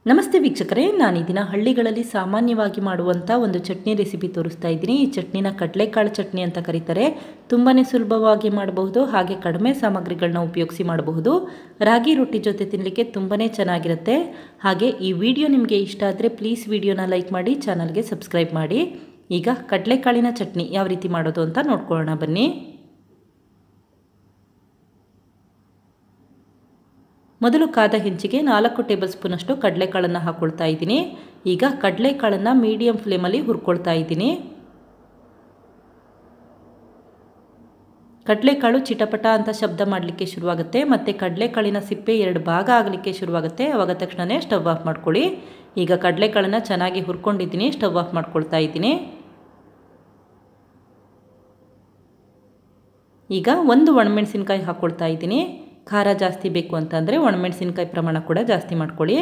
ನಮಸ್ತೆ ವೀಕ್ಷಕರೇ, ನಾನು ಈ ದಿನ ಹಳ್ಳಿಗಳಲ್ಲಿ ಸಾಮಾನ್ಯವಾಗಿ ಮಾಡುವಂಥ ಒಂದು ಚಟ್ನಿ ರೆಸಿಪಿ ತೋರಿಸ್ತಾ ಇದ್ದೀನಿ. ಈ ಚಟ್ನಿನ ಕಡಲೆಕಾಳು ಚಟ್ನಿ ಅಂತ ಕರೀತಾರೆ. ತುಂಬಾ ಸುಲಭವಾಗಿ ಮಾಡಬಹುದು, ಹಾಗೆ ಕಡಿಮೆ ಸಾಮಗ್ರಿಗಳನ್ನ ಉಪಯೋಗಿಸಿ ಮಾಡಬಹುದು. ರಾಗಿ ರೊಟ್ಟಿ ಜೊತೆ ತಿನ್ನಲಿಕ್ಕೆ ತುಂಬಾ ಚೆನ್ನಾಗಿರುತ್ತೆ. ಹಾಗೆ ಈ ವಿಡಿಯೋ ನಿಮಗೆ ಇಷ್ಟ ಆದರೆ ಪ್ಲೀಸ್ ವಿಡಿಯೋನ ಲೈಕ್ ಮಾಡಿ, ಚಾನಲ್ಗೆ ಸಬ್ಸ್ಕ್ರೈಬ್ ಮಾಡಿ. ಈಗ ಕಡಲೆಕಾಳಿನ ಚಟ್ನಿ ಯಾವ ರೀತಿ ಮಾಡೋದು ಅಂತ ನೋಡ್ಕೊಳ್ಳೋಣ ಬನ್ನಿ. ಮೊದಲು ಕಾದ ಹೆಂಚಿಗೆ 4 ಟೇಬಲ್ ಸ್ಪೂನಷ್ಟು ಕಡಲೆಕಾಳನ್ನು ಹಾಕ್ಕೊಳ್ತಾ ಇದ್ದೀನಿ. ಈಗ ಕಡಲೆಕಾಳನ್ನು ಮೀಡಿಯಂ ಫ್ಲೇಮಲ್ಲಿ ಹುರ್ಕೊಳ್ತಾ ಇದ್ದೀನಿ. ಕಡಲೆಕಾಳು ಚಿಟಪಟ ಅಂತ ಶಬ್ದ ಮಾಡಲಿಕ್ಕೆ ಶುರುವಾಗುತ್ತೆ, ಮತ್ತು ಕಡಲೆಕಾಳಿನ ಸಿಪ್ಪೆ 2 ಭಾಗ ಆಗಲಿಕ್ಕೆ ಶುರುವಾಗುತ್ತೆ. ಆವಾಗ ತಕ್ಷಣವೇ ಸ್ಟವ್ ಆಫ್ ಮಾಡ್ಕೊಳ್ಳಿ. ಈಗ ಕಡಲೆಕಾಳನ್ನು ಚೆನ್ನಾಗಿ ಹುರ್ಕೊಂಡಿದ್ದೀನಿ, ಸ್ಟವ್ ಆಫ್ ಮಾಡ್ಕೊಳ್ತಾ ಇದ್ದೀನಿ. ಈಗ ಒಂದು ಒಣಮೆಣಸಿನಕಾಯಿ ಹಾಕ್ಕೊಳ್ತಾ ಇದ್ದೀನಿ. ಖಾರ ಜಾಸ್ತಿ ಬೇಕು ಅಂತಂದರೆ ಒಣಮೆಣಸಿನಕಾಯಿ ಪ್ರಮಾಣ ಕೂಡ ಜಾಸ್ತಿ ಮಾಡ್ಕೊಳ್ಳಿ.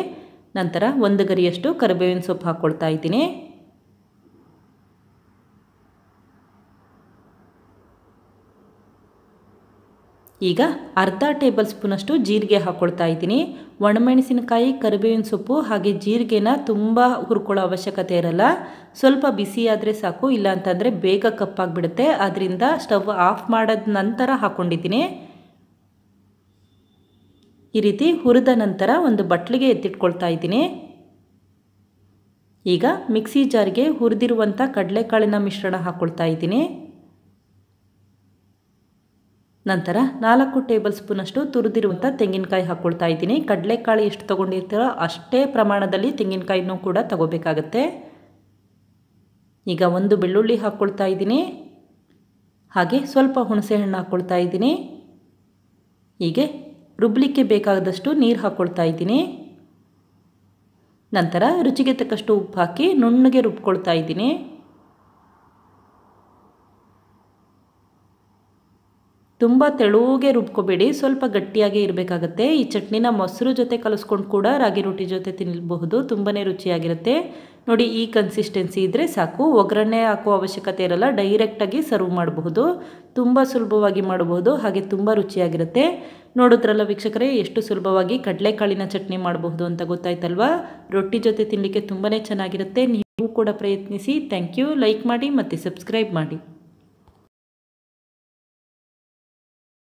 ನಂತರ 1 ಗರಿಯಷ್ಟು ಕರಿಬೇವಿನ ಸೊಪ್ಪು ಹಾಕ್ಕೊಳ್ತಾ ಇದ್ದೀನಿ. ಈಗ ಅರ್ಧ ಟೇಬಲ್ ಸ್ಪೂನಷ್ಟು ಜೀರಿಗೆ ಹಾಕ್ಕೊಳ್ತಾ ಇದ್ದೀನಿ. ಒಣಮೆಣಸಿನಕಾಯಿ, ಕರಿಬೇವಿನ ಸೊಪ್ಪು ಹಾಗೆ ಜೀರಿಗೆನ ತುಂಬ ಹುರ್ಕೊಳ್ಳೋ ಅವಶ್ಯಕತೆ ಇರಲ್ಲ. ಸ್ವಲ್ಪ ಬಿಸಿ ಆದರೆ ಸಾಕು, ಇಲ್ಲ ಅಂತಂದರೆ ಬೇಗ ಕಪ್ಪಾಗಿಬಿಡುತ್ತೆ. ಆದ್ದರಿಂದ ಸ್ಟವ್ ಆಫ್ ಮಾಡಿದ ನಂತರ ಹಾಕ್ಕೊಂಡಿದ್ದೀನಿ. ಈ ರೀತಿ ಹುರಿದ ನಂತರ ಒಂದು ಬಟ್ಲಿಗೆ ಎತ್ತಿಟ್ಕೊಳ್ತಾ ಇದ್ದೀನಿ. ಈಗ ಮಿಕ್ಸಿ ಜಾರ್ಗೆ ಹುರಿದಿರುವಂಥ ಕಡಲೆಕಾಳಿನ ಮಿಶ್ರಣ ಹಾಕ್ಕೊಳ್ತಾ ಇದ್ದೀನಿ. ನಂತರ 4 ಟೇಬಲ್ ಸ್ಪೂನಷ್ಟು ತುರಿದಿರುವಂಥ ತೆಂಗಿನಕಾಯಿ ಹಾಕ್ಕೊಳ್ತಾ ಇದ್ದೀನಿ. ಕಡಲೆಕಾಳು ಎಷ್ಟು ತೊಗೊಂಡಿರ್ತೀರೋ ಅಷ್ಟೇ ಪ್ರಮಾಣದಲ್ಲಿ ತೆಂಗಿನಕಾಯಿನೂ ಕೂಡ ತಗೋಬೇಕಾಗತ್ತೆ. ಈಗ 1 ಬೆಳ್ಳುಳ್ಳಿ ಹಾಕ್ಕೊಳ್ತಾ ಇದ್ದೀನಿ. ಹಾಗೆ ಸ್ವಲ್ಪ ಹುಣಸೆ ಹಣ್ಣು ಹಾಕ್ಕೊಳ್ತಾ ಇದ್ದೀನಿ. ಹೀಗೆ ರುಬ್ಲಿಕ್ಕೆ ಬೇಕಾದಷ್ಟು ನೀರು ಹಾಕ್ಕೊಳ್ತಾ ಇದ್ದೀನಿ. ನಂತರ ರುಚಿಗೆ ತಕ್ಕಷ್ಟು ಉಪ್ಪು ಹಾಕಿ ನುಣ್ಣಗೆ ರುಬ್ಕೊಳ್ತಾ ಇದ್ದೀನಿ. ತುಂಬ ತೆಳುಗೆ ರುಬ್ಕೋಬೇಡಿ, ಸ್ವಲ್ಪ ಗಟ್ಟಿಯಾಗೇ ಇರಬೇಕಾಗತ್ತೆ. ಈ ಚಟ್ನಿನ ಮೊಸರು ಜೊತೆ ಕಲಿಸ್ಕೊಂಡು ಕೂಡ ರಾಗಿ ರೊಟ್ಟಿ ಜೊತೆ ತಿನ್ನಬಹುದು, ತುಂಬಾ ರುಚಿಯಾಗಿರುತ್ತೆ. ನೋಡಿ, ಈ ಕನ್ಸಿಸ್ಟೆನ್ಸಿ ಇದ್ದರೆ ಸಾಕು. ಒಗ್ಗರಣೆ ಹಾಕುವ ಅವಶ್ಯಕತೆ ಇರಲ್ಲ, ಡೈರೆಕ್ಟಾಗಿ ಸರ್ವ್ ಮಾಡಬಹುದು. ತುಂಬ ಸುಲಭವಾಗಿ ಮಾಡಬಹುದು, ಹಾಗೆ ತುಂಬ ರುಚಿಯಾಗಿರುತ್ತೆ. ನೋಡಿದ್ರಲ್ಲ ವೀಕ್ಷಕರೇ, ಎಷ್ಟು ಸುಲಭವಾಗಿ ಕಡಲೆಕಾಳಿನ ಚಟ್ನಿ ಮಾಡಬಹುದು ಅಂತ ಗೊತ್ತಾಯ್ತಲ್ವಾ? ರೊಟ್ಟಿ ಜೊತೆ ತಿನ್ನಲಿಕ್ಕೆ ತುಂಬಾ ಚೆನ್ನಾಗಿರುತ್ತೆ. ನೀವು ಕೂಡ ಪ್ರಯತ್ನಿಸಿ. Thank you. ಲೈಕ್ ಮಾಡಿ ಮತ್ತು ಸಬ್ಸ್ಕ್ರೈಬ್ ಮಾಡಿ.